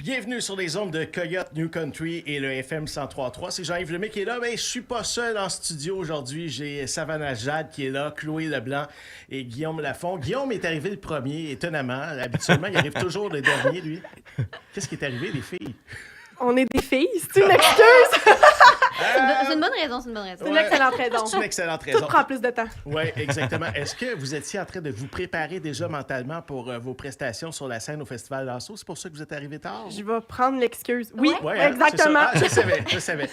Bienvenue sur les ondes de Coyote New Country et le FM 103.3. C'est Jean-Yves Lemay qui est là, mais je suis pas seul en studio aujourd'hui. J'ai Savannah Jade qui est là, Chloé Leblanc et Guillaume Lafont. Guillaume est arrivé le premier, étonnamment. Habituellement, il arrive toujours le dernier, lui. Qu'est-ce qui est arrivé, les filles? On est des filles, c'est une excuse? C'est une bonne raison, c'est une bonne raison. C'est une excellente raison. C'est une excellente raison. Tout prend plus de temps. Oui, exactement. Est-ce que vous étiez en train de vous préparer déjà mentalement pour vos prestations sur la scène au Festival d'Assaut? C'est pour ça que vous êtes arrivé tard? Je vais prendre l'excuse. Oui, Ouais, hein, exactement. c'est ça. Ah, je savais.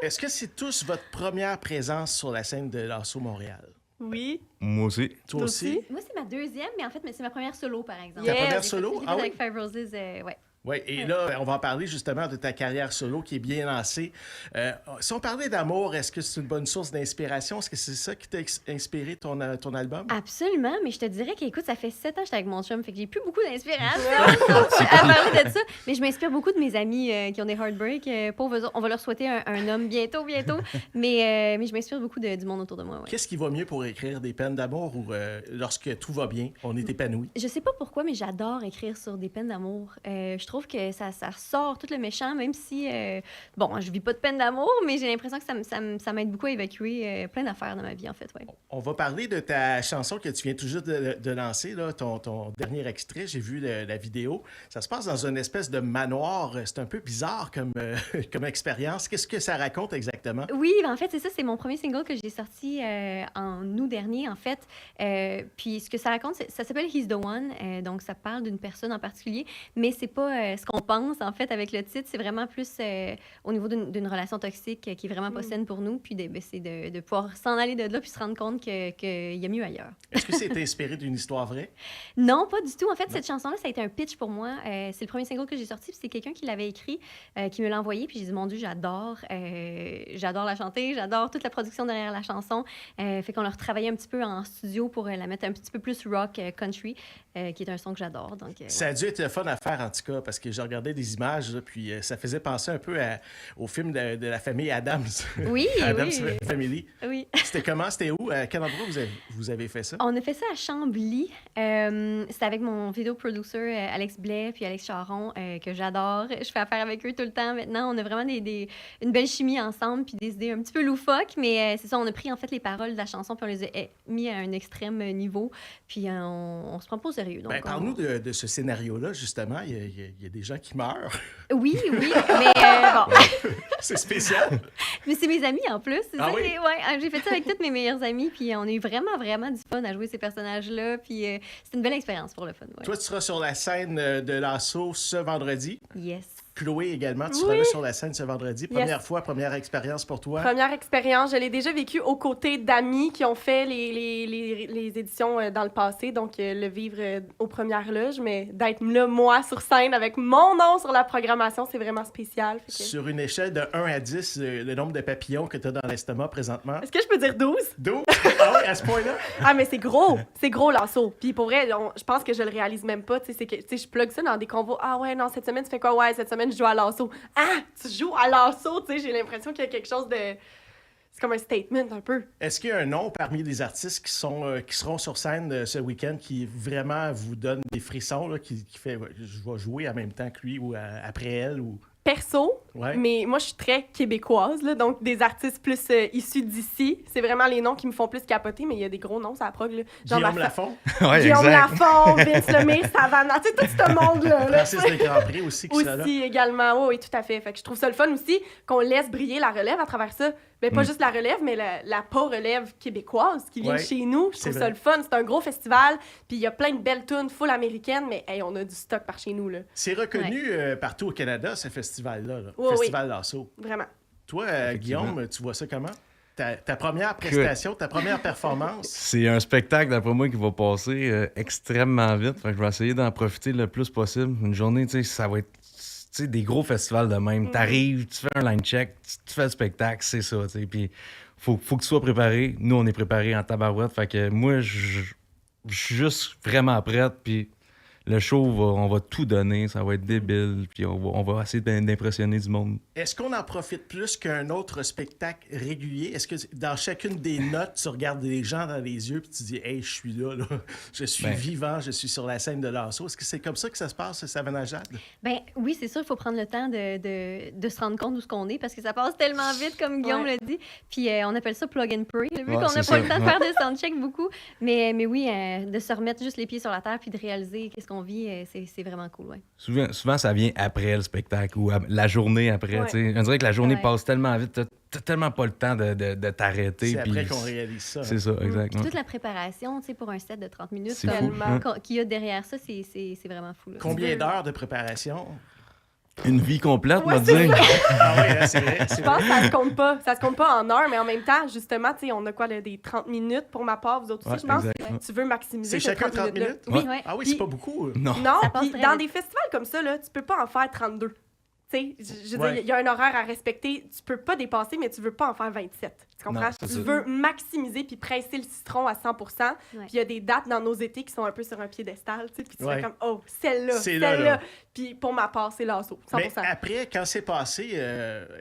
Est-ce que c'est tous votre première présence sur la scène de l'Assaut Montréal? Oui. Moi aussi. Toi aussi? Moi, c'est ma deuxième, mais en fait, c'est ma première solo, par exemple. Ta première J'ai solo? fait Ah oui? avec Five Roses, ouais. Oui, et là, on va en parler justement de ta carrière solo qui est bien lancée. Si on parlait d'amour, est-ce que c'est une bonne source d'inspiration? Est-ce que c'est ça qui t'a inspiré ton album? Absolument, mais je te dirais qu'écoute, ça fait 7 ans que j'étais avec mon chum, fait que j'ai plus beaucoup d'inspiration à parler de ça. Mais je m'inspire beaucoup de mes amis qui ont des heartbreaks. Pauvres eux, on va leur souhaiter un homme bientôt. Mais je m'inspire beaucoup du monde autour de moi. Ouais. Qu'est-ce qui va mieux pour écrire des peines d'amour ou lorsque tout va bien, on est épanoui? Je sais pas pourquoi, mais j'adore écrire sur des peines d'amour. Je trouve que ça ressort tout le méchant, même si, je vis pas de peine d'amour, mais j'ai l'impression que ça m'aide beaucoup à évacuer plein d'affaires dans ma vie, en fait. Ouais. On va parler de ta chanson que tu viens tout juste de lancer, là, ton dernier extrait. J'ai vu la vidéo. Ça se passe dans une espèce de manoir. C'est un peu bizarre comme expérience. Qu'est-ce que ça raconte exactement? Oui, en fait, c'est ça. C'est mon premier single que j'ai sorti en août dernier, en fait. Puis ce que ça raconte, ça s'appelle He's the One. Donc, ça parle d'une personne en particulier, mais c'est pas ce qu'on pense, en fait, avec le titre. C'est vraiment plus au niveau d'une relation toxique qui est vraiment pas saine pour nous. Puis c'est de pouvoir s'en aller de là puis se rendre compte qu'il y a mieux ailleurs. Est-ce que c'est inspiré d'une histoire vraie? Non, pas du tout. En fait, cette chanson-là, ça a été un pitch pour moi. C'est le premier single que j'ai sorti, puis c'est quelqu'un qui l'avait écrit, qui me l'a envoyé, puis j'ai dit, mon Dieu, j'adore la chanter, j'adore toute la production derrière la chanson. Fait qu'on l'a retravaillé un petit peu en studio pour la mettre un petit peu plus rock country, qui est un son que j'adore. Donc, ça a dû être le fun à faire, en tout cas, parce que je regardais des images, là, puis ça faisait penser un peu au film de la famille Addams. Oui, Addams oui. Family. Oui. C'était comment? C'était où? À quel endroit vous avez fait ça? On a fait ça à Chambly. C'était avec mon vidéo producer Alex Blais puis Alex Charon, que j'adore. Je fais affaire avec eux tout le temps maintenant. On a vraiment une belle chimie ensemble puis des idées un petit peu loufoques, mais c'est ça, on a pris en fait les paroles de la chanson puis on les a mis à un extrême niveau, puis on se prend pas au sérieux. Donc, parle-nous de ce scénario-là, justement. Il y a des gens qui meurent. Oui, mais bon. C'est spécial. Mais c'est mes amis en plus. Ah oui? Ouais, j'ai fait ça avec toutes mes meilleures amies, puis on a eu vraiment, vraiment du fun à jouer ces personnages-là, puis c'est une belle expérience pour le fun. Ouais. Toi, tu seras sur la scène de l'Assaut ce vendredi. Yes. Chloé également, tu seras là sur la scène ce vendredi. Première fois, première expérience pour toi. Première expérience, je l'ai déjà vécue aux côtés d'amis qui ont fait les éditions dans le passé, donc le vivre aux premières loges, mais d'être là, moi, sur scène, avec mon nom sur la programmation, c'est vraiment spécial. Fait que... Sur une échelle de 1 à 10, le nombre de papillons que tu as dans l'estomac présentement. Est-ce que je peux dire 12? 12? Ah oui, à ce point-là? Ah, mais c'est gros l'assaut. Puis pour vrai, je pense que je le réalise même pas. Tu sais, je plug ça dans des convos. Ah ouais, non, cette semaine, tu fais quoi? Ouais, cette semaine, je joue à l'assaut. Ah, tu joues à l'assaut, tu sais, j'ai l'impression qu'il y a quelque chose de... C'est comme un statement, un peu. Est-ce qu'il y a un nom parmi les artistes qui seront sur scène ce week-end qui vraiment vous donne des frissons, là, qui fait je vais jouer en même temps que lui ou après elle ou... Perso, Ouais. mais moi, je suis très québécoise, là, donc des artistes plus issus d'ici. C'est vraiment les noms qui me font plus capoter, mais il y a des gros noms, ça prog. Là. Guillaume Lafont, Ouais, Guillaume exact. Lafont, Vince Lemay, Savannah, tu sais, tout ce monde-là. là. Francis de Grand Prix aussi qui sera là. Aussi, également, oui, tout à fait. Fait que je trouve ça le fun aussi qu'on laisse briller la relève à travers ça. Mais pas juste la relève, mais la pas relève québécoise qui vient Ouais, de chez nous. Je c'est trouve vrai. ça le fun. C'est un gros festival, puis il y a plein de belles tunes full américaines, mais hey, on a du stock par chez nous, là. C'est reconnu partout au Canada, ce festival-là. Là. Oui, Festival d'Assaut. Vraiment. Toi, Effectivement. Guillaume, tu vois ça comment? Ta première prestation, ta première performance? C'est un spectacle, d'après moi, qui va passer extrêmement vite. Fait que je vais essayer d'en profiter le plus possible. Une journée, tu sais, ça va être des gros festivals de même. T'arrives, tu fais un line check, tu fais le spectacle, c'est ça. Tu sais. Puis faut que tu sois préparé. Nous, on est préparés en tabarouette. Fait que moi, je suis juste vraiment prête. Puis le show, on va tout donner, ça va être débile, puis on va essayer d'impressionner du monde. Est-ce qu'on en profite plus qu'un autre spectacle régulier? Est-ce que dans chacune des notes, tu regardes les gens dans les yeux et tu dis « Hey, je suis là, je suis vivant, je suis sur la scène de Lasso ». Est-ce que c'est comme ça que ça se passe, Savannah Jade? Ben oui, c'est sûr, il faut prendre le temps de se rendre compte d'où ce qu'on est parce que ça passe tellement vite, comme Guillaume l'a dit. Puis on appelle ça plug and pray, vu qu'on n'a pas le temps de faire des soundchecks beaucoup. Mais oui, de se remettre juste les pieds sur la terre puis de réaliser qu'est-ce qu'on vit, c'est vraiment cool. Ouais. Souvent, ça vient après le spectacle ou la journée après. On dirait que la journée passe tellement vite, t'as tellement pas le temps de t'arrêter. C'est après qu'on réalise ça. C'est ça, exactement. Toute la préparation pour un set de 30 minutes qu'il y a derrière ça, c'est vraiment fou. Là. Combien d'heures de préparation? Une vie complète, on va dire. Ah oui, c'est vrai. Je pense que ça se compte pas. Ça se compte pas en heures, mais en même temps, justement, on a quoi, des 30 minutes pour ma part, vous autres aussi, je pense. Tu veux maximiser c'est chacun 30 minutes? Oui. Ah oui, c'est pas beaucoup. Non, puis dans des festivals comme ça, là, tu peux pas en faire 32. Je veux dire, il y a un horaire à respecter. Tu peux pas dépasser, mais tu veux pas en faire 27. Tu comprends? Non, tu veux maximiser puis presser le citron à 100%. Puis il y a des dates dans nos étés qui sont un peu sur un piédestal. Puis tu fais comme, oh, celle-là. Puis pour ma part, c'est Lasso, 100%. Mais après, quand c'est passé,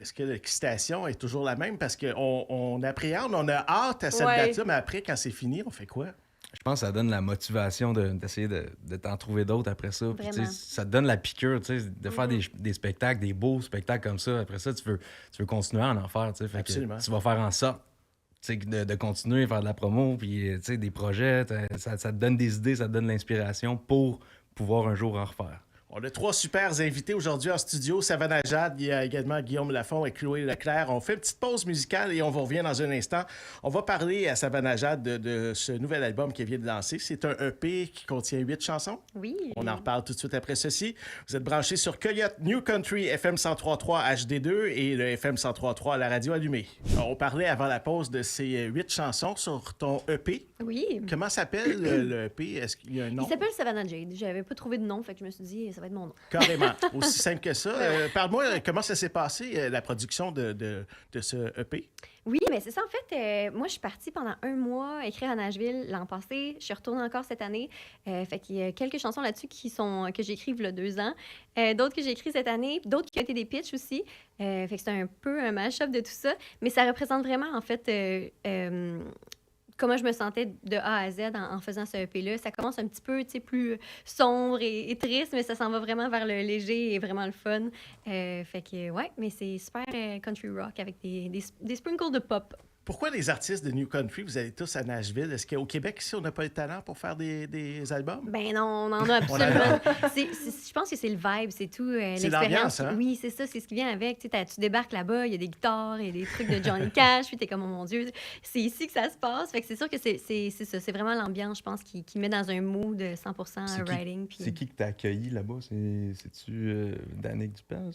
est-ce que l'excitation est toujours la même? Parce qu'on appréhende, on a hâte à cette date-là, mais après, quand c'est fini, on fait quoi? Je pense que ça donne la motivation d'essayer de t'en trouver d'autres après ça. Puis, ça te donne la piqûre de faire des spectacles, des beaux spectacles comme ça. Après ça, tu veux continuer à en faire. Fait que tu vas faire en sorte de continuer à faire de la promo, puis des projets. Ça te donne des idées, ça te donne l'inspiration pour pouvoir un jour en refaire. On a 3 super invités aujourd'hui en studio. Savannah Jade, il y a également Guillaume Lafont et Chloé Leclerc. On fait une petite pause musicale et on vous revient dans un instant. On va parler à Savannah Jade de ce nouvel album qu'elle vient de lancer. C'est un EP qui contient 8 chansons. Oui. On en reparle tout de suite après ceci. Vous êtes branchés sur Coyote New Country FM 103.3 HD2 et le FM 103.3 à la radio allumée. On parlait avant la pause de ces 8 chansons sur ton EP. Oui. Comment s'appelle le EP? Est-ce qu'il y a un nom? Il s'appelle Savannah Jade. J'avais pas trouvé de nom, fait que je me suis dit, ça va être mon nom. Carrément. Aussi simple que ça. Parle-moi, comment ça s'est passé, la production de ce EP? Oui, mais c'est ça. En fait, moi, je suis partie pendant 1 mois écrire à Nashville l'an passé. Je suis retournée encore cette année. Fait qu'il y a quelques chansons là-dessus que j'ai écrites il y a 2 ans. D'autres que j'ai écrites cette année. D'autres qui ont été des pitchs aussi. Fait que c'est un peu un mash-up de tout ça. Mais ça représente vraiment, en fait... comment je me sentais de A à Z en faisant ce EP-là. Ça commence un petit peu plus sombre et triste, mais ça s'en va vraiment vers le léger et vraiment le fun. Fait que, ouais, mais c'est super country rock avec des sprinkles de pop. Pourquoi les artistes de New Country, vous allez tous à Nashville? Est-ce qu'au Québec, ici, on n'a pas le talent pour faire des albums? Ben non, on en a absolument. Je pense que c'est le vibe, c'est tout. C'est l'ambiance, hein? Oui, c'est ça, c'est ce qui vient avec. Tu débarques là-bas, il y a des guitares, il y a des trucs de Johnny Cash, puis t'es comme, oh mon Dieu, c'est ici que ça se passe. Fait que c'est sûr que c'est ça, c'est vraiment l'ambiance, je pense, qui met dans un mood 100% writing. C'est qui que t'as accueilli là-bas? C'est-tu Danick Dupin?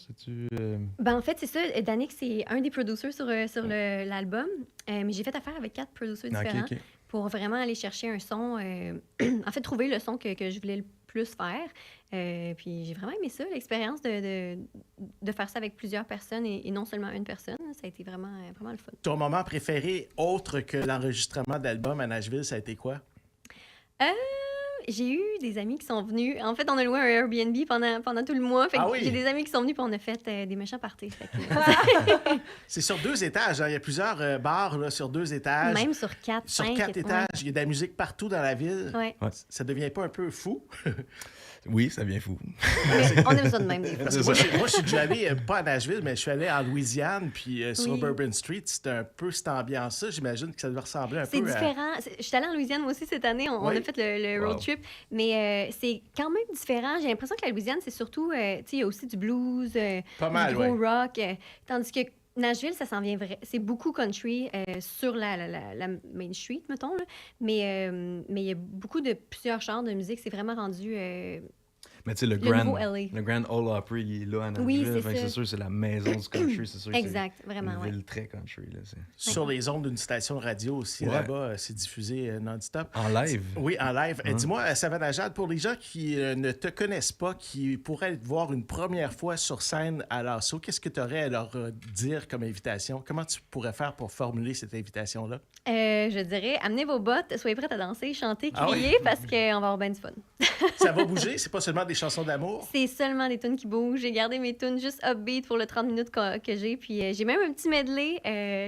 Ben en fait, c'est ça. Danick, c'est un des producers sur l'album. Mais j'ai fait affaire avec 4 producers différents pour vraiment aller chercher un son. En fait, trouver le son que je voulais le plus faire. Puis j'ai vraiment aimé ça, l'expérience de faire ça avec plusieurs personnes et non seulement une personne. Ça a été vraiment le fun. Ton moment préféré, autre que l'enregistrement d'album à Nashville, ça a été quoi? J'ai eu des amis qui sont venus. En fait, on a loué un Airbnb pendant tout le mois. Fait que j'ai des amis qui sont venus et on a fait des méchants parties. C'est sur 2 étages. Hein? Il y a plusieurs bars là, sur 2 étages. Même sur 4, Sur 5, 4 étages. Il y a de la musique partout dans la ville. Ouais. Ça devient pas un peu fou? Oui, ça devient fou. Mais on aime ça de même. Des fois. Moi, je suis déjà allé, pas à Nashville, mais je suis allé en Louisiane, puis sur Bourbon Street, c'était un peu cette ambiance-là. J'imagine que ça doit ressembler un peu C'est différent. Je suis allée en Louisiane, moi aussi, cette année. On a fait le road trip. Mais c'est quand même différent. J'ai l'impression que la Louisiane, c'est surtout... tu sais, il y a aussi du blues, du gros rock. Tandis que Nashville, ça s'en vient vrai. C'est beaucoup country sur la Main Street, mettons. Là. Mais il y a beaucoup de plusieurs genres de musique. C'est vraiment rendu... Mais tu sais, le nouveau LA. Grand Ole Opry, il est là à Oui, Nashville. c'est Fait que ça. c'est sûr, c'est la maison du country. C'est sûr que Exact, c'est vraiment, une ouais. ville très country. Là, Sur les ondes d'une station de radio aussi, Ouais. là-bas, c'est diffusé non-stop. En live. Oui, en live. Dis-moi, Savannah Jade, pour les gens qui ne te connaissent pas, qui pourraient te voir une première fois sur scène à l'Assaut, qu'est-ce que tu aurais à leur dire comme invitation? Comment tu pourrais faire pour formuler cette invitation-là? Je dirais, amenez vos bottes, soyez prêts à danser, chanter, Ah crier, ouais? parce qu'on va avoir bien du fun. Ça va bouger? C'est pas seulement des chansons d'amour? C'est seulement des tunes qui bougent. J'ai gardé mes tunes juste upbeat pour le 30 minutes que j'ai. Puis j'ai même un petit medley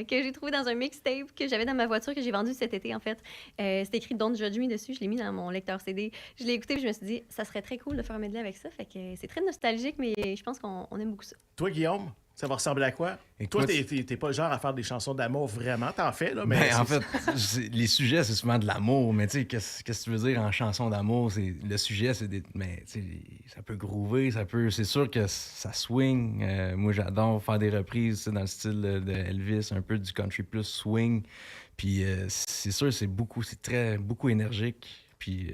que j'ai trouvé dans un mixtape que j'avais dans ma voiture que j'ai vendu cet été, en fait. C'était écrit Don't Judge Me dessus. Je l'ai mis dans mon lecteur CD. Je l'ai écouté et je me suis dit, ça serait très cool de faire un medley avec ça. Fait que c'est très nostalgique, mais je pense qu'on aime beaucoup ça. Toi, Guillaume, ça va ressembler à quoi? Écoute, Toi, t'es pas le genre à faire des chansons d'amour vraiment, t'en fais, là, mais... Ben, en c'est- fait, les sujets, c'est souvent de l'amour, mais tu sais, qu'est-ce que tu veux dire en chanson d'amour? Le sujet, c'est des. Mais tu sais, ça peut groover, ça peut. C'est sûr que ça swing. Moi, j'adore faire des reprises tu sais, dans le style de Elvis, un peu du country plus swing. Puis c'est sûr, c'est beaucoup énergique. Puis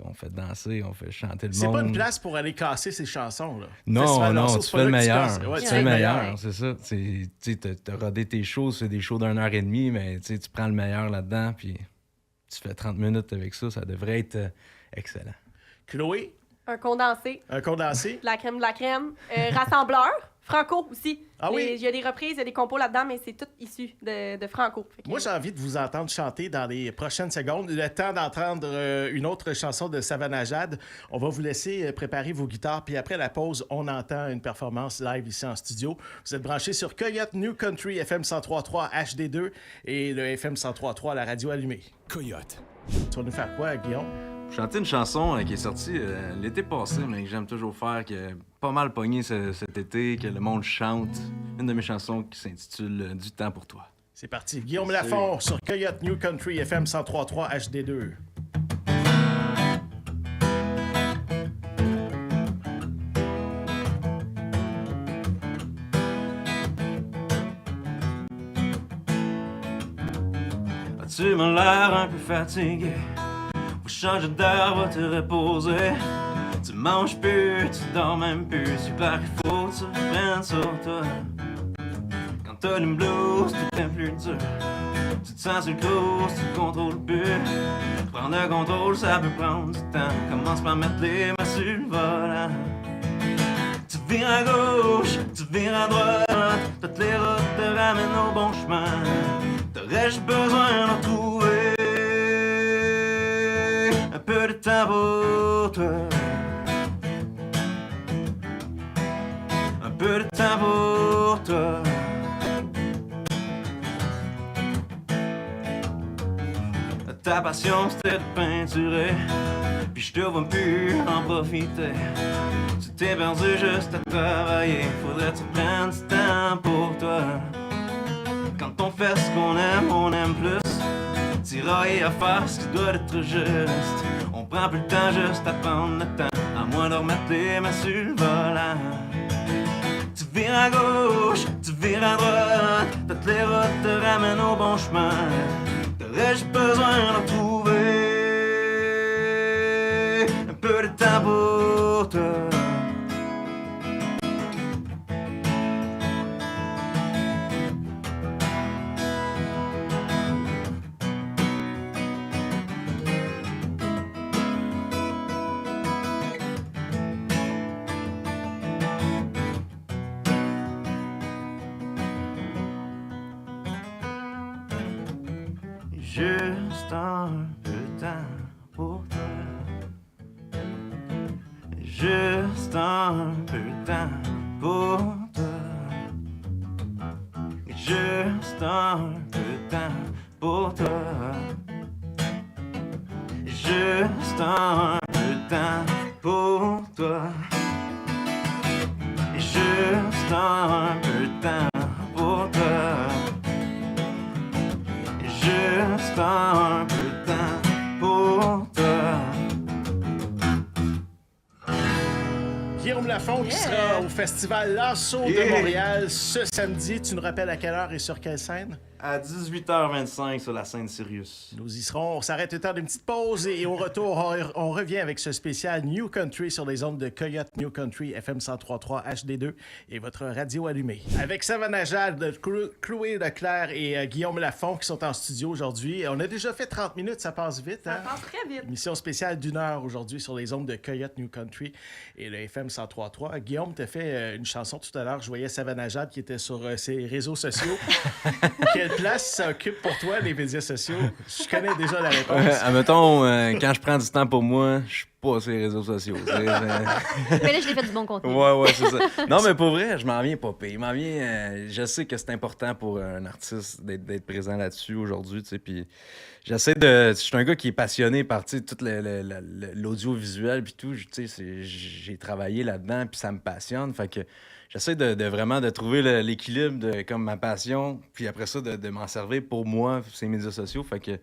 on fait danser, on fait chanter le monde. C'est pas une place pour aller casser ces chansons, là. Non, Festival non, Lanceau, tu c'est fais pas le là que tu meilleur. casses. Ouais, Tu tu fais le meilleur, Ouais. c'est ça. Tu sais, t'as rodé tes shows, c'est des shows d'1 heure et demie, mais tu prends le meilleur là-dedans, puis tu fais 30 minutes avec ça, ça devrait être excellent. Chloé, Un condensé, un condensé. de la crème. Rassembleur, Franco aussi. Ah oui? Il y a des reprises, il y a des compos là-dedans, mais c'est tout issu de Franco. Fait que- Moi, j'ai envie de vous entendre chanter dans les prochaines secondes. Le temps d'entendre une autre chanson de Savannah Jade. On va vous laisser préparer vos guitares. Puis après la pause, on entend une performance live ici en studio. Vous êtes branchés sur Coyote New Country FM 103.3 HD2 et le FM 103.3 la radio allumée. Coyote. Tu vas nous faire quoi, Guillaume? Chanter une chanson qui est sortie l'été passé, mais que j'aime toujours faire, qui a pas mal pogné cet été, que le monde chante. Une de mes chansons qui s'intitule Du temps pour toi. C'est parti. Guillaume Lafont sur Coyote New Country FM 103.3 HD2. Tu m'as l'air un peu fatigué. Faut changer d'air, va te reposer. Tu manges plus, tu dors même plus. Super qu'il faut que tu reprennes sur toi. Quand t'as le blues, tout est plus dur. Tu te sens sur le cruise, tu te contrôles plus. Prendre le contrôle, ça peut prendre du temps. Commence par mettre les mains sur le volant. Tu vires à gauche, tu vires à droite. Toutes les routes te ramènent au bon chemin. T'aurais-je besoin d'en trouver un peu de temps pour toi? Un peu de temps pour toi. Ta passion c'était de peinturer, puis je te vois plus en profiter. Tu t'es perdu juste à travailler, faudrait que tu prennes du temps pour toi. Quand on fait ce qu'on on aime plus. Tirailler à faire ce qui doit être juste. On prend plus le temps juste à prendre le temps, à moins de remettre les mains sur le volant. Tu vires à gauche, tu vires à droite. Toutes les routes te ramènent au bon chemin. T'aurais-je besoin d'en trouver un peu de temps pour toi? Juste un peu de temps pour toi. Juste un peu de temps pour toi. Juste un peu de temps pour toi. Juste un peu de temps pour toi. Juste un peu de temps pour toi. Juste un peu de temps pour toi. Guillaume Lafont qui sera au Festival L'Assaut de Montréal ce samedi. Tu nous rappelles à quelle heure et sur quelle scène? à 18h25 sur la scène Sirius. Nous y serons. On s'arrête le temps d'une petite pause et au retour, on revient avec ce spécial New Country sur les ondes de Coyote New Country FM 103.3 HD2 et votre radio allumée. Avec Savannah Jade, Chloé Leclerc et Guillaume Lafont qui sont en studio aujourd'hui. On a déjà fait 30 minutes, ça passe vite. Ça Hein? passe très vite. Émission spéciale d'1 heure aujourd'hui sur les ondes de Coyote New Country et le FM 103.3. Guillaume t'a fait une chanson tout à l'heure. Je voyais Savannah Jade qui était sur ses réseaux sociaux. Quelle place ça occupe pour toi, les médias sociaux? Je connais déjà la réponse. Admettons, quand je prends du temps pour moi, je suis pas sur les réseaux sociaux. Mais là, je l'ai fait du bon contenu. Ouais, c'est ça. Non, mais pour vrai, je m'en viens pas pire. Je sais que c'est important pour un artiste d'être présent là-dessus aujourd'hui, tu sais, puis j'essaie de... Je suis un gars qui est passionné par, tu sais, tout l'audiovisuel puis tout, tu sais, j'ai travaillé là-dedans puis ça me passionne, fait que j'essaie de vraiment de trouver l'équilibre de comme ma passion, puis après ça, de m'en servir pour moi, ces médias sociaux, fait que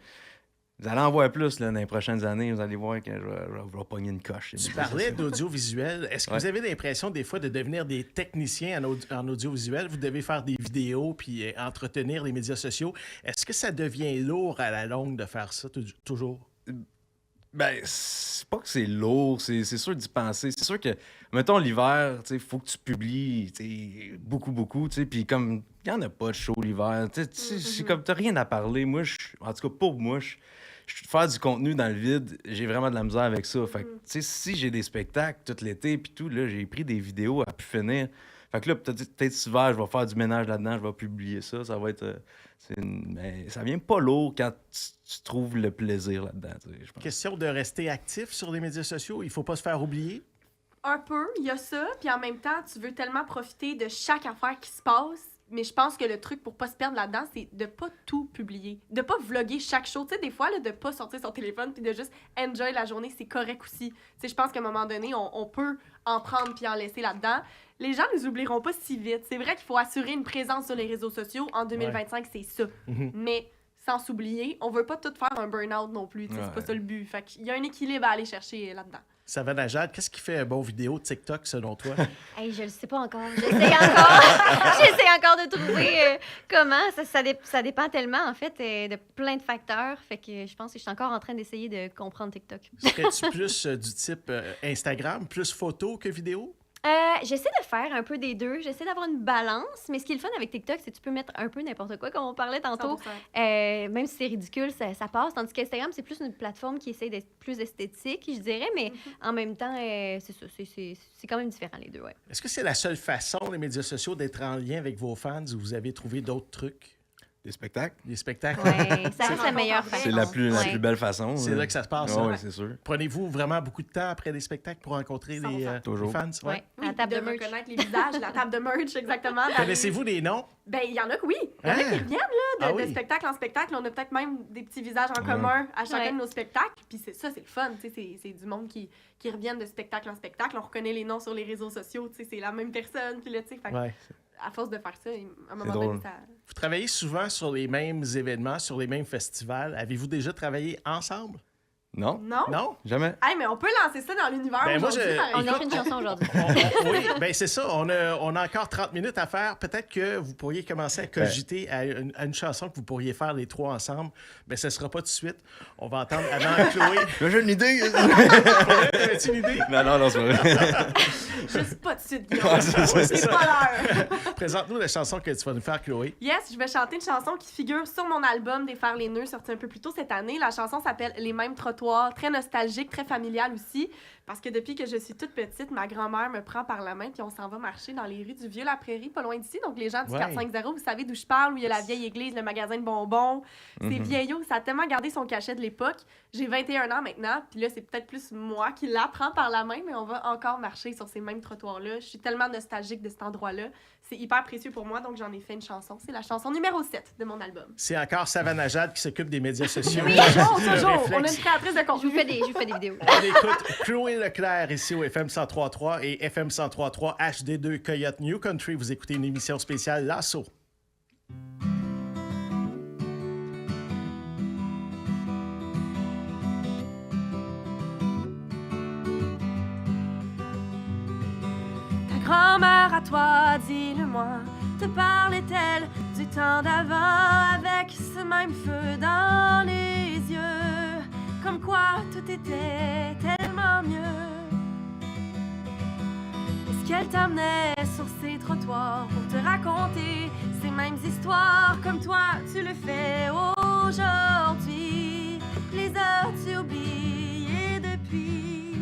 vous allez en voir plus là, dans les prochaines années. Vous allez voir que je vais pogner une coche. Tu parlais d'audiovisuel. Est-ce que vous avez l'impression des fois de devenir des techniciens en audiovisuel? Vous devez faire des vidéos puis entretenir les médias sociaux. Est-ce que ça devient lourd à la longue de faire ça toujours? Ben, c'est pas que c'est lourd, c'est sûr d'y penser. C'est sûr que, mettons, l'hiver, tu sais, faut que tu publies, tu sais, beaucoup, tu sais, puis comme, il y en a pas de show l'hiver, tu sais, c'est comme, t'as rien à parler. Moi, en tout cas, pour moi, faire du contenu dans le vide, j'ai vraiment de la misère avec ça. Fait que, tu sais, si j'ai des spectacles tout l'été, puis tout, là, j'ai pris des vidéos à pu finir. Fait que là, peut-être cet hiver, je vais faire du ménage là-dedans, je vais publier ça. Ça va être... mais ça vient pas lourd quand tu trouves le plaisir là-dedans. Tu sais, je pense. Question de rester actif sur les médias sociaux. Il faut pas se faire oublier. Un peu, il y a ça, puis en même temps, tu veux tellement profiter de chaque affaire qui se passe, mais je pense que le truc pour pas se perdre là-dedans, c'est de pas tout publier, de pas vlogger chaque chose. Tu sais, des fois, là, de pas sortir son téléphone puis de juste enjoy la journée, c'est correct aussi. Tu sais, je pense qu'à un moment donné, on peut en prendre puis en laisser là-dedans. Les gens nous oublieront pas si vite. C'est vrai qu'il faut assurer une présence sur les réseaux sociaux. En 2025, c'est ça. Mhm. Mais sans s'oublier, on veut pas tout faire un burn-out non plus. Tu sais, c'est pas ça le but. Fait qu'il y a un équilibre à aller chercher là-dedans. Savannah Jade, qu'est-ce qui fait un bon vidéo TikTok selon toi? Hey, je le sais pas encore. J'essaie encore de trouver comment. Ça dépend tellement, en fait, de plein de facteurs. Fait que je pense que je suis encore en train d'essayer de comprendre TikTok. Serais-tu plus du type Instagram, plus photo que vidéo? J'essaie de faire un peu des deux. J'essaie d'avoir une balance. Mais ce qui est le fun avec TikTok, c'est que tu peux mettre un peu n'importe quoi, comme on parlait tantôt. 100%. Même si c'est ridicule, ça passe. Tandis qu'Instagram, c'est plus une plateforme qui essaie d'être plus esthétique, je dirais. Mais en même temps, c'est ça. C'est quand même différent, les deux, ouais. Est-ce que c'est la seule façon, les médias sociaux, d'être en lien avec vos fans ou vous avez trouvé d'autres trucs? Des spectacles? Des spectacles? Ouais, ça reste la meilleure façon. C'est la plus belle façon. C'est là que ça se passe. Oui, hein? ouais, c'est sûr. Prenez-vous vraiment beaucoup de temps après des spectacles pour rencontrer les 100%. Toujours. fans? Ouais. Oui, La table de de merch. reconnaître les visages, la table de merch, exactement. Connaissez-vous des noms? Ben, il y en a que oui. Il y en a Ah. qui reviennent là, Ah de oui. spectacle en spectacle. On a peut-être même des petits visages en Ouais. commun à chacun Ouais. de nos spectacles. Puis c'est ça, c'est le fun. Tu sais, c'est du monde qui reviennent de spectacle en spectacle. On reconnaît les noms sur les réseaux sociaux. Tu sais, c'est la même personne. Puis là, tu sais, fait que Ouais. à force de faire ça, à un moment drôle. donné, ça... Vous travaillez souvent sur les mêmes événements, sur les mêmes festivals. Avez-vous déjà travaillé ensemble? Non? Non? Non? Jamais? Hey, mais on peut lancer ça dans l'univers Ben, moi, aujourd'hui, je- par On exemple. a fait une chanson aujourd'hui. Oui, ben c'est ça. On a encore 30 minutes à faire. Peut-être que vous pourriez commencer à cogiter à une chanson que vous pourriez faire les trois ensemble. Mais ce ne sera pas tout de suite. On va entendre avant Chloé. J'ai une idée! T'avais-tu une idée? non, c'est pas vrai. Juste pas de suite, Guillaume. Ouais, c'est C'est ça. pas l'heure. Présente-nous la chanson que tu vas nous faire, Chloé. Yes, je vais chanter une chanson qui figure sur mon album Défaire les nœuds, sorti un peu plus tôt cette année. La chanson s'appelle Les mêmes trottoirs, très nostalgique, très familiale aussi, parce que depuis que je suis toute petite, ma grand-mère me prend par la main puis on s'en va marcher dans les rues du Vieux-la-Prairie, pas loin d'ici. Donc les gens du Ouais. 450, vous savez d'où je parle, où il y a la vieille église, le magasin de bonbons. C'est Mhm. vieillot, ça a tellement gardé son cachet de l'époque. J'ai 21 ans maintenant, puis là, c'est peut-être plus moi qui la prends par la main, mais on va encore marcher sur ces mêmes trottoirs-là. Je suis tellement nostalgique de cet endroit-là. C'est hyper précieux pour moi, donc j'en ai fait une chanson. C'est la chanson numéro 7 de mon album. C'est encore Savannah Jade qui s'occupe des médias sociaux. Oui, toujours, Le toujours. On a réflexe. une créatrice de Je contenu. vous fais des vidéos. On écoute Chloé Leclerc ici au FM 103.3 et FM 103.3 HD2 Coyote New Country. Vous écoutez une émission spéciale Lasso. Ta grand-mère à toi, dis-le-moi, te parlait-elle du temps d'avant avec ce même feu dans les yeux? Comme quoi tout était tellement mieux. Est-ce qu'elle t'amenait sur ces trottoirs pour te raconter ces mêmes histoires comme toi tu le fais aujourd'hui? Les as-tu oubliées depuis?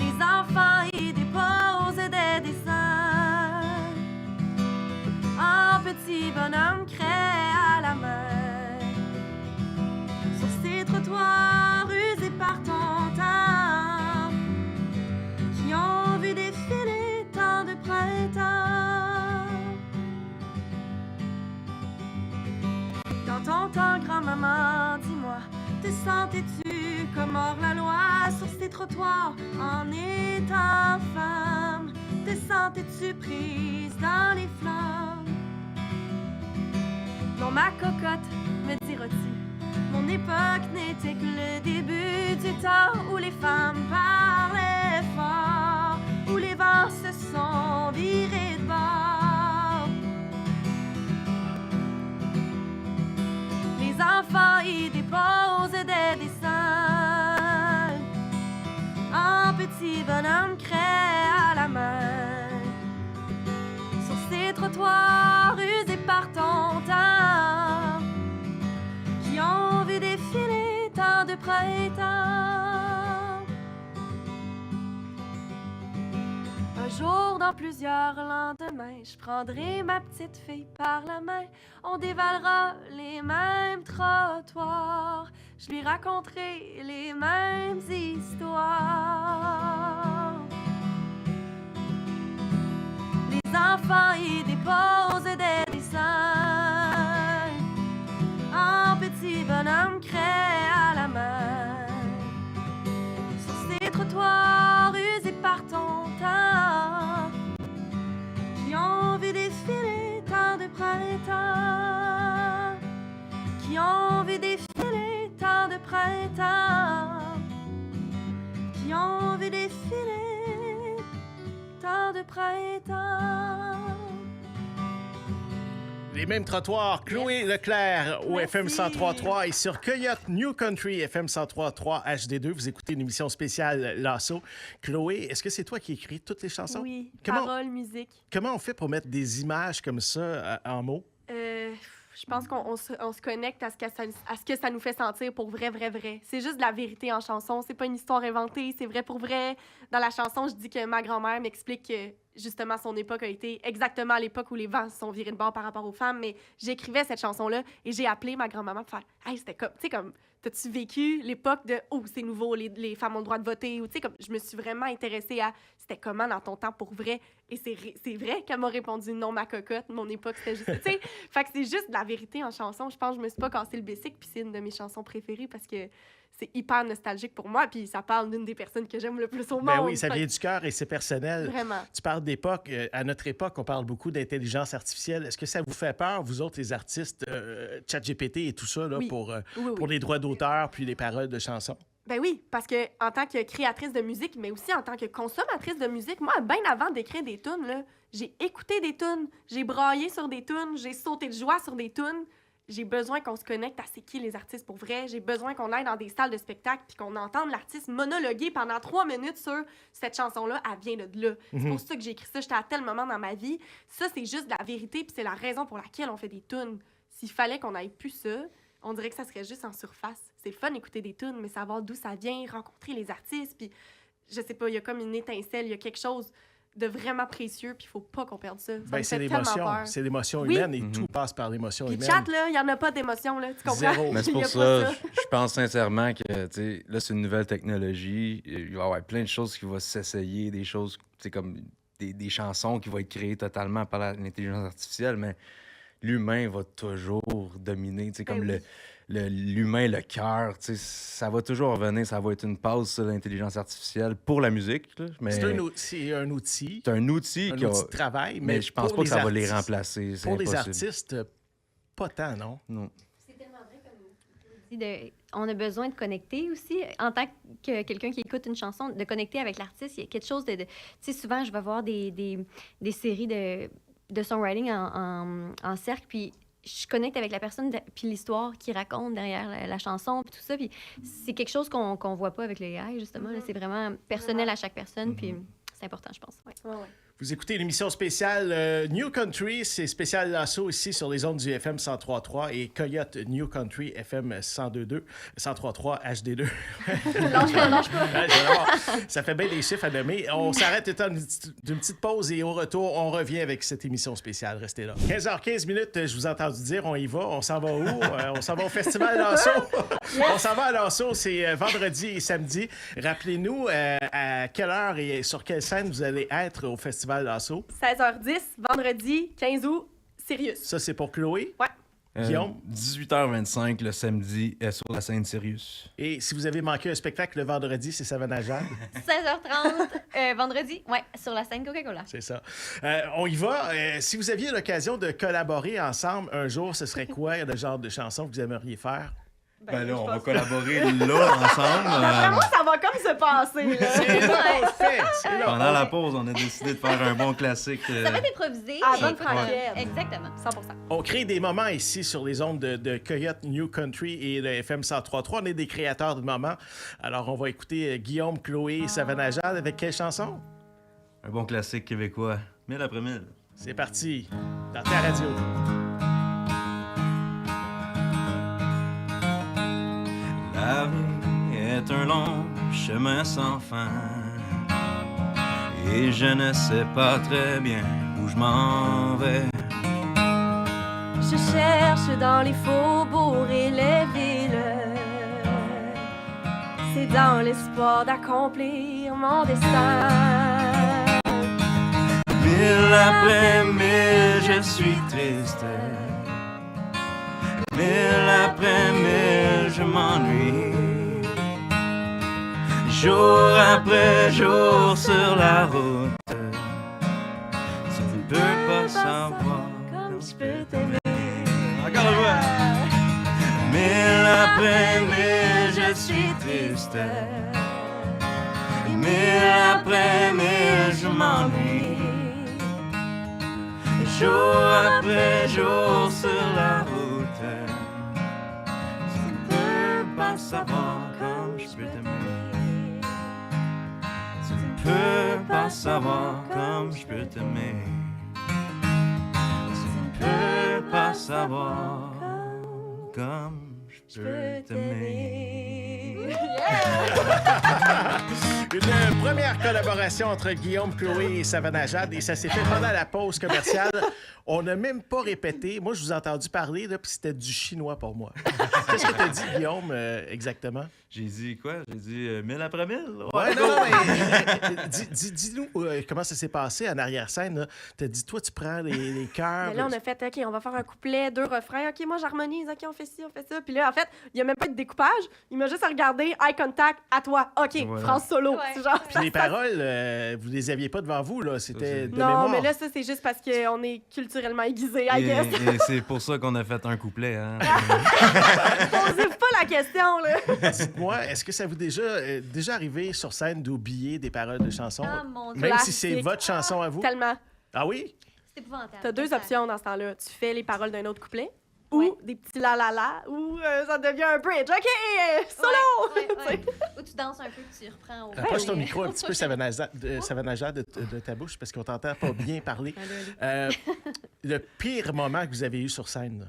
Les enfants y déposent des dessins en petits bonhommes craie à la main sur ces trottoirs usés par ton temps, qui ont vu défiler tant de printemps. Dans ton temps, grand-maman, dis-moi, te sentais-tu comme hors la loi sur ces trottoirs en étant femme? Te sentais-tu prise dans les flammes? Non, ma cocotte, me diras-tu, mon époque n'était que le début du temps où les femmes parlaient fort, où les vents se sont virés de bord. Les enfants y déposent des dessins en petits bonhommes craie à la main sur ces trottoirs usés par ton temps, qui ont vu défiler tant de printemps. Un jour, dans plusieurs lendemains, je prendrai ma petite fille par la main. On dévalera les mêmes trottoirs. Je lui raconterai les mêmes histoires. Les enfants y déposent des dessins en petits bonhommes craie à la main sur ces trottoirs usés par ton temps, qui ont vu défiler tant de printemps, qui ont vu défiler tant de printemps, qui ont vu défiler tant de printemps. Les mêmes trottoirs, Chloé Leclerc au Merci. FM 103.3 et sur Coyote New Country FM 103.3 HD2. Vous écoutez une émission spéciale Lasso. Chloé, est-ce que c'est toi qui écris toutes les chansons? Oui, Comment- paroles, musique. Comment on fait pour mettre des images comme ça en mots? Je pense qu'on se connecte à ce que ça nous fait sentir pour vrai, vrai, vrai. C'est juste de la vérité en chanson. C'est pas une histoire inventée, c'est vrai pour vrai. Dans la chanson, je dis que ma grand-mère m'explique que, justement, son époque a été exactement à l'époque où les vents se sont virés de bord par rapport aux femmes. Mais j'écrivais cette chanson-là et j'ai appelé ma grand-maman pour faire « Hey, c'était comme... » Tu sais, comme... T'as-tu vécu l'époque de « Oh, c'est nouveau, les femmes ont le droit de voter? » Ou tu sais, comme... Je me suis vraiment intéressée à « C'était comment dans ton temps pour vrai? » Et c'est vrai qu'elle m'a répondu « Non, ma cocotte, mon époque, c'était juste... » Tu sais, fait que c'est juste de la vérité en chanson. Je pense que je me suis pas cassé le bessic, puis c'est une de mes chansons préférées parce que c'est hyper nostalgique pour moi, puis ça parle d'une des personnes que j'aime le plus au monde. Ben oui, ça Fait vient que du cœur et c'est personnel. Vraiment. Tu parles d'époque. À notre époque, on parle beaucoup d'intelligence artificielle. Est-ce que ça vous fait peur, vous autres, les artistes, ChatGPT et tout ça, là, Oui. pour Oui. les droits d'auteur puis les paroles de chansons? Ben oui, parce que en tant que créatrice de musique, mais aussi en tant que consommatrice de musique, moi, bien avant d'écrire des tunes, là, j'ai écouté des tunes, j'ai braillé sur des tunes, j'ai sauté de joie sur des tunes. J'ai besoin qu'on se connecte à c'est qui les artistes pour vrai. J'ai besoin qu'on aille dans des salles de spectacle puis qu'on entende l'artiste monologuer pendant 3 minutes sur cette chanson-là, elle vient de là. C'est pour ça que j'ai écrit ça. J'étais à tel moment dans ma vie. Ça, c'est juste de la vérité puis c'est la raison pour laquelle on fait des tunes. S'il fallait qu'on aille plus ça, on dirait que ça serait juste en surface. C'est le fun d'écouter des tunes, mais savoir d'où ça vient, rencontrer les artistes, puis je sais pas, il y a comme une étincelle, il y a quelque chose de vraiment précieux, puis il faut pas qu'on perde ça. Ça Ben, me c'est fait tellement l'émotion. peur. C'est l'émotion Oui. humaine et tout passe par l'émotion Puis humaine. chat, là, il y en a pas d'émotion, là, tu comprends? Zéro. Mais c'est Il y pour a ça, pas je pense sincèrement que, tu sais, là, c'est une nouvelle technologie. Il va y avoir plein de choses qui vont s'essayer, des choses, tu sais, comme des chansons qui vont être créées totalement par l'intelligence artificielle, mais l'humain va toujours dominer, tu sais, comme Ben l'humain, le cœur, tu sais, ça va toujours revenir, ça va être une pause, ça, l'intelligence artificielle, pour la musique, là, mais C'est un outil. c'est un outil Un outil qui a- de travail, mais je pense pour pas que ça va les artistes- remplacer, c'est Pour les impossible. artistes, pas tant, non? Non. C'est tellement vrai, comme tu le On a besoin de connecter aussi. En tant que quelqu'un qui écoute une chanson, de connecter avec l'artiste, il y a quelque chose de tu sais, souvent, je vais voir des séries de songwriting en cercle, puis je connecte avec la personne, puis l'histoire qu'il raconte derrière la chanson, puis tout ça. Puis c'est quelque chose qu'on voit pas avec le AI, justement. Là. C'est vraiment personnel à chaque personne, puis c'est important, je pense. Ouais. Vous écoutez l'émission spéciale New Country, c'est spécial Lasso ici sur les ondes du FM 103.3 et Coyote New Country FM 102.2, 103.3 HD2. Lâche pas. Ouais, ça fait bien des chiffres à nommer. On s'arrête le temps d'une petite pause et au retour, on revient avec cette émission spéciale. Restez là. 15h15 minutes, je vous ai entendu dire, on y va. On s'en va où? On s'en va au Festival Lasso. On s'en va à Lasso, c'est vendredi et samedi. Rappelez-nous à quelle heure et sur quelle scène vous allez être au Festival Lasso. 16h10, vendredi, 15 août, Sirius. Ça, c'est pour Chloé. Ouais. Guillaume. 18h25 le samedi sur la scène Sirius. Et si vous avez manqué un spectacle le vendredi, c'est Savannah Jade. 16h30, vendredi, ouais, sur la scène Coca-Cola. C'est ça. On y va. Si vous aviez l'occasion de collaborer ensemble un jour, ce serait quoi le genre de chanson que vous aimeriez faire? Ben là, je on va pense- collaborer là ensemble. Vraiment, ça va comme se passer, là. C'est là, fait. C'est là. Pendant la pause, on a décidé de faire un bon classique. Ça va être improvisé. Ah, et- bonne franquette. Exactement. 100%. On crée des moments ici sur les ondes de Coyote New Country et le FM 103.3. On est des créateurs de moments. Alors, on va écouter Guillaume, Chloé et Savannah Jade avec quelle chanson? Un bon classique québécois. 1000 après 1000. C'est parti. Dans ta radio. La vie est un long chemin sans fin. Et je ne sais pas très bien où je m'en vais. Je cherche dans les faubourgs et les villes. C'est dans l'espoir d'accomplir mon destin. 1000 après 1000, je suis triste. 1000 après 1000, je m'ennuie. Jour après jour sur la route, tu ne peux pas savoir Comme je peux t'aimer. Encore une fois. 1000 après 1000, je suis triste. 1000 après 1000, je m'ennuie. Jour après jour sur la route, tu ne peux pas savoir comme je peux t'aimer. Tu ne peux pas savoir comme je peux t'aimer. Tu ne peux pas savoir comme je peux t'aimer. Une première collaboration entre Guillaume, Chloé et Savannah Jade, et ça s'est fait pendant la pause commerciale. On n'a même pas répété. Moi, je vous ai entendu parler, là, puis c'était du chinois pour moi. Qu'est-ce que tu as dit, Guillaume, exactement? J'ai dit quoi? J'ai dit 1000 après 1000? Ouais, non, mais dis-nous comment ça s'est passé en arrière-scène. Tu as dit, toi, tu prends les cœurs. Mais là, on a fait, OK, on va faire un couplet, 2 refrains. OK, moi, j'harmonise. OK, on fait ci, on fait ça. Puis là, en fait, il n'y a même pas de découpage. Il m'a juste regardé, eye contact, à toi. OK, Voilà. France solo. Ouais. C'est genre, Puis les paroles, vous les aviez pas devant vous, là. C'était de non, mémoire. mais là, ça, c'est juste parce qu'on est culturellement aiguisé, I guess. Et c'est pour ça qu'on a fait un couplet. Hein? Posez pas la question, là. Dites-moi, est-ce que ça vous déjà arrivé sur scène d'oublier des paroles de chansons? Ah, mon Dieu. Même si c'est Classique. votre chanson à vous? Tellement. Ah oui? C'est épouvantable. T'as 2 Ça- options dans ce temps-là. Tu fais les paroles d'un autre couplet ou Ouais. des petits la-la-la ou ça devient un bridge. OK, solo! Ouais, ouais, ouais. Ou tu danses un peu, tu reprends au. Approche ton oui. micro un petit peu, Savannah Jade, de ta bouche, parce qu'on t'entend pas bien parler. Le pire moment que vous avez eu sur scène, là,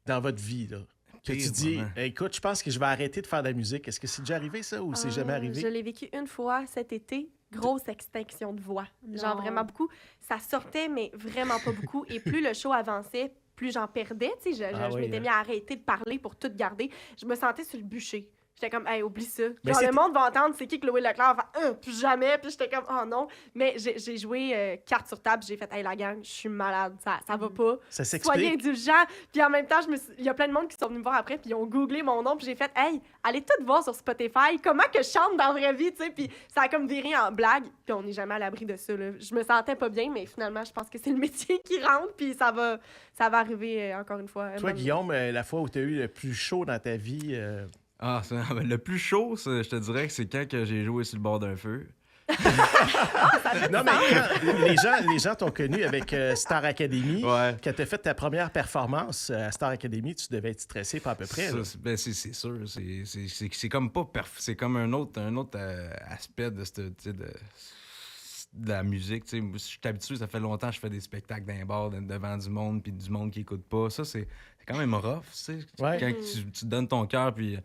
dans votre vie, là, que tu Pire dis, moment. écoute, je pense que je vais arrêter de faire de la musique. Est-ce que c'est déjà arrivé, ça, ou c'est jamais Je arrivé? l'ai vécu une fois cet été. Grosse extinction de voix. Genre Non. vraiment beaucoup. Ça sortait, mais vraiment pas beaucoup. Et plus le show avançait, plus j'en perdais. Tu sais, je Ah oui, m'étais hein. mis à arrêter de parler pour tout garder. Je me sentais sur le bûcher. J'étais comme, hey, oublie ça. Mais Genre, c'est- le monde va entendre c'est qui Chloé Leclerc. Va faire, plus jamais. Puis j'étais comme, oh non. Mais j'ai joué carte sur table. J'ai fait, hey, la gang, je suis malade. Ça va pas. Ça Soyez s'explique. indulgents. Puis en même temps, il y a plein de monde qui sont venus me voir après. Puis ils ont googlé mon nom. Puis j'ai fait, hey, allez tout voir sur Spotify. Comment que je chante dans la vraie vie, tu sais. Puis ça a comme viré en blague. Puis on n'est jamais à l'abri de ça, là. Je me sentais pas bien, mais finalement, je pense que c'est le métier qui rentre. Puis ça va arriver encore une fois. Toi, Guillaume, la fois où tu as eu le plus chaud dans ta vie, Le plus chaud, je te dirais que c'est quand que j'ai joué sur le bord d'un feu. non, mais les gens t'ont connu avec Star Academy. Ouais. Quand tu as fait ta première performance à Star Academy, tu devais être stressé pas à peu près. Ça, là. c'est sûr. C'est comme pas c'est comme un autre aspect de la musique. Tu sais, je suis habitué, ça fait longtemps que je fais des spectacles dans les bars devant du monde puis du monde qui écoute pas. Ça, c'est quand même rough, tu sais. Ouais. Quand tu donnes ton cœur puis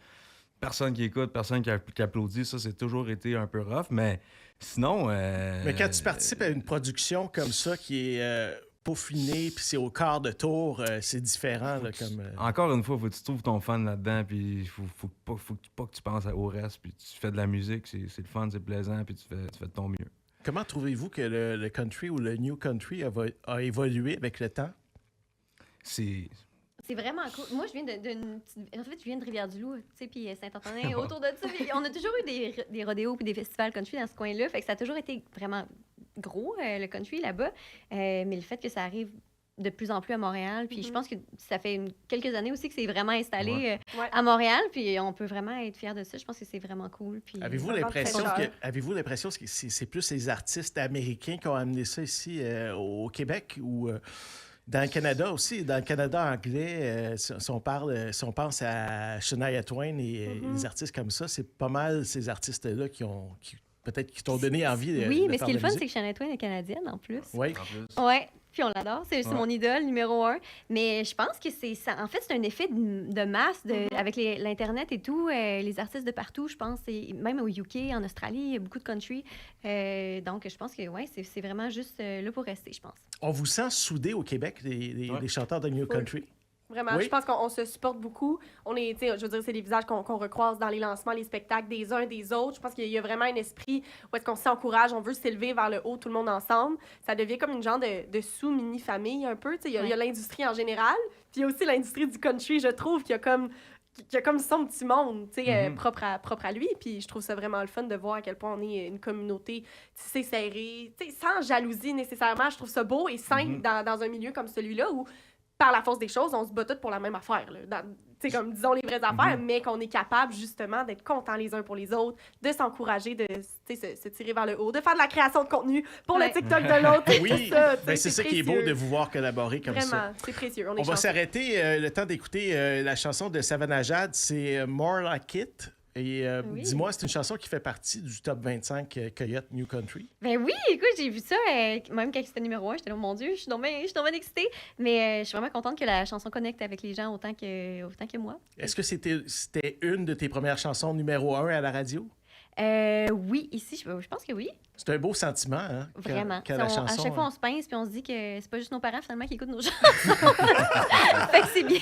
personne qui écoute, personne qui applaudit, ça, c'est toujours été un peu rough. Mais sinon... Mais quand tu participes à une production comme ça qui est peaufinée puis c'est au quart de tour, c'est différent. Là, comme, Encore une fois, faut que tu trouves ton fun là-dedans, puis faut pas que tu penses au reste, puis tu fais de la musique, c'est le fun, c'est plaisant, puis tu fais de ton mieux. Comment trouvez-vous que le country ou le new country a évolué avec le temps? C'est vraiment cool. Moi, je viens En fait, je viens de Rivière-du-Loup, tu sais, puis Saint-Antonin, autour de ça. Puis on a toujours eu des rodéos puis des festivals country dans ce coin-là. Fait que ça a toujours été vraiment gros, le country, là-bas. Mais le fait que ça arrive de plus en plus à Montréal, puis je pense que ça fait quelques années aussi que c'est vraiment installé Ouais. à Montréal, puis on peut vraiment être fiers de ça. Je pense que c'est vraiment cool. Puis Avez-vous vraiment l'impression très cher. que c'est plus les artistes américains qui ont amené ça ici au Québec ou dans le Canada aussi? Dans le Canada anglais, si on pense à Shania Twain et les artistes comme ça, c'est pas mal ces artistes-là qui peut-être qui t'ont donné envie de oui, de mais ce faire qui est de le la fun, c'est musique. que Shania Twain est canadienne, en plus. Oui. En plus. Ouais, puis on l'adore. C'est Ouais. mon idole numéro 1. Mais je pense que c'est ça. En fait, c'est un effet de masse avec l'Internet et tout. Les artistes de partout, je pense. Même au UK, en Australie, il y a beaucoup de country. Donc, je pense que ouais, c'est vraiment juste là pour rester, je pense. On vous sent soudés au Québec, les chanteurs de new country? Vraiment, Oui. je pense qu'on se supporte beaucoup. On est, tu sais, je veux dire, c'est des visages qu'on recroise dans les lancements, les spectacles des uns des autres. Je pense qu'il y a vraiment un esprit où est-ce qu'on s'encourage, on veut s'élever vers le haut, tout le monde ensemble. Ça devient comme une genre de sous-mini-famille un peu. Tu sais, il y a l'industrie en général, puis il y a aussi l'industrie du country, je trouve, qui a comme son petit monde, tu sais, propre à lui. Puis je trouve ça vraiment le fun de voir à quel point on est une communauté tissée serrée, tu sais, sans jalousie nécessairement. Je trouve ça beau et sain dans un milieu comme celui-là où par la force des choses, on se bat tous pour la même affaire. Là. Tu sais, comme disons les vraies affaires, mais qu'on est capable justement d'être contents les uns pour les autres, de s'encourager, de se tirer vers le haut, de faire de la création de contenu pour le TikTok de l'autre. Oui, tout ça, tu sais, ben, c'est ça qui est beau précieux. de vous voir collaborer comme ça. Vraiment, c'est précieux. On est On va chanceux. s'arrêter le temps d'écouter la chanson de Savannah Jad, c'est More Like It. Et Oui. dis-moi, c'est une chanson qui fait partie du top 25 Coyote New Country. Ben oui, écoute, j'ai vu ça, même quand c'était numéro 1, j'étais là, mon Dieu, je suis donc bien excitée. Mais je suis vraiment contente que la chanson connecte avec les gens autant que moi. Est-ce que c'était une de tes premières chansons numéro 1 à la radio? Oui, ici, je pense que oui. C'est un beau sentiment, hein? Vraiment. Quand la À chanson, chaque fois, on se pince puis on se dit que c'est pas juste nos parents finalement qui écoutent nos chansons. Fait que c'est bien.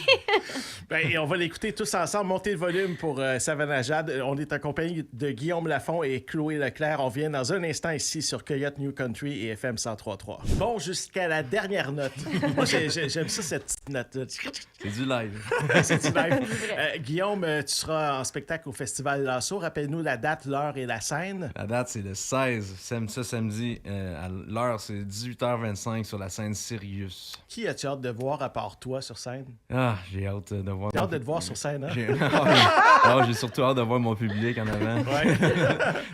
Ben, et on va l'écouter tous ensemble. Montez le volume pour Savannah Jad. On est en compagnie de Guillaume Lafont et Chloé Leclerc. On vient dans un instant ici sur Coyote New Country et FM 103.3. Bon, jusqu'à la dernière note. Moi, j'aime ça, cette petite note. C'est du live. C'est du live. Guillaume, tu seras en spectacle au Festival Lasso. Rappelle-nous la date, l'heure et la scène. La date, c'est le 16, samedi. L'heure, c'est 18h25 sur la scène Sirius. Qui as-tu hâte de voir à part toi sur scène? Ah, j'ai hâte de voir. J'ai hâte de te voir sur scène, hein? J'ai surtout hâte de voir mon public en avant. Ouais.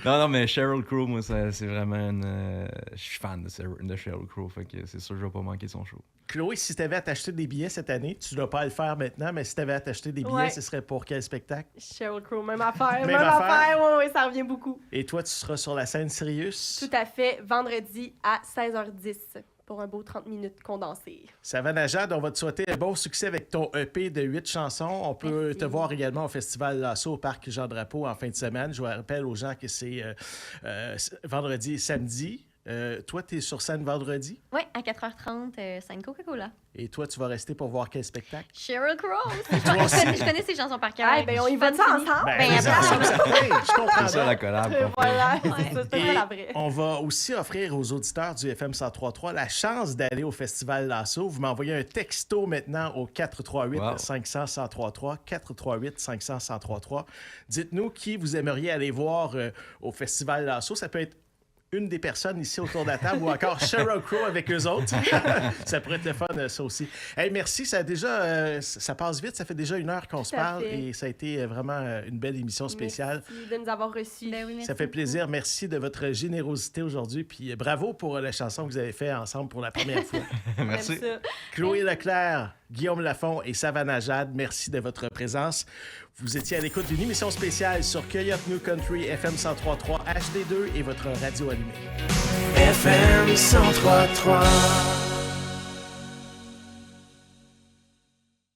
Non, mais Sheryl Crow, moi, c'est vraiment une... Je suis fan de Sheryl Crow, fait que c'est sûr que je vais pas manquer son show. Chloé, si tu avais à t'acheter des billets cette année, tu ne dois pas à le faire maintenant, mais si tu avais à t'acheter des billets, Ouais. ce serait pour quel spectacle? Sheryl Crow, même affaire. Même affaire. Oui, ça revient beaucoup. Et toi, tu seras sur la scène Sirius? Tout à fait, vendredi à 16h10 pour un beau 30 minutes condensé. Savannah Jad, on va te souhaiter un bon succès avec ton EP de 8 chansons. On peut Merci. te voir également au Festival Lasso au Parc Jean-Drapeau en fin de semaine. Je vous rappelle aux gens que c'est vendredi et samedi. Toi, tu es sur scène vendredi. Oui, à 4h30, scène Coca-Cola. Et toi, tu vas rester pour voir quel spectacle? Sheryl Crow. Je connais ses chansons par cœur. Ah, ben on y va ça ensemble? Ben, Ben, les après- ensemble, ça fait, je comprends C'est ça la ça. collab qu'on fait. Voilà, Ouais. c'est ça, c'est Et ça la vraie. on va aussi offrir aux auditeurs du FM 103.3 la chance d'aller au Festival Lasso. Vous m'envoyez un texto maintenant au 438-500-1033. 438-500-1033. Dites-nous qui vous aimeriez aller voir au Festival Lasso. Ça peut être une des personnes ici autour de la table ou encore Sheryl Crow avec eux autres. Ça pourrait être le fun, ça aussi. Hey, merci, ça a déjà, ça passe vite. Ça fait déjà 1 heure qu'on se Tout à parle fait. et ça a été vraiment une belle émission spéciale. Merci de nous avoir reçus. Ben oui, merci Ça fait beaucoup. plaisir. Merci de votre générosité aujourd'hui. Puis bravo pour la chanson que vous avez faite ensemble pour la première fois. Merci. J'aime ça. Chloé Leclerc, Guillaume Lafont et Savannah Jade, merci de votre présence. Vous étiez à l'écoute d'une émission spéciale sur Coyote New Country FM 103.3 HD2 et votre radio allumée. FM 103.3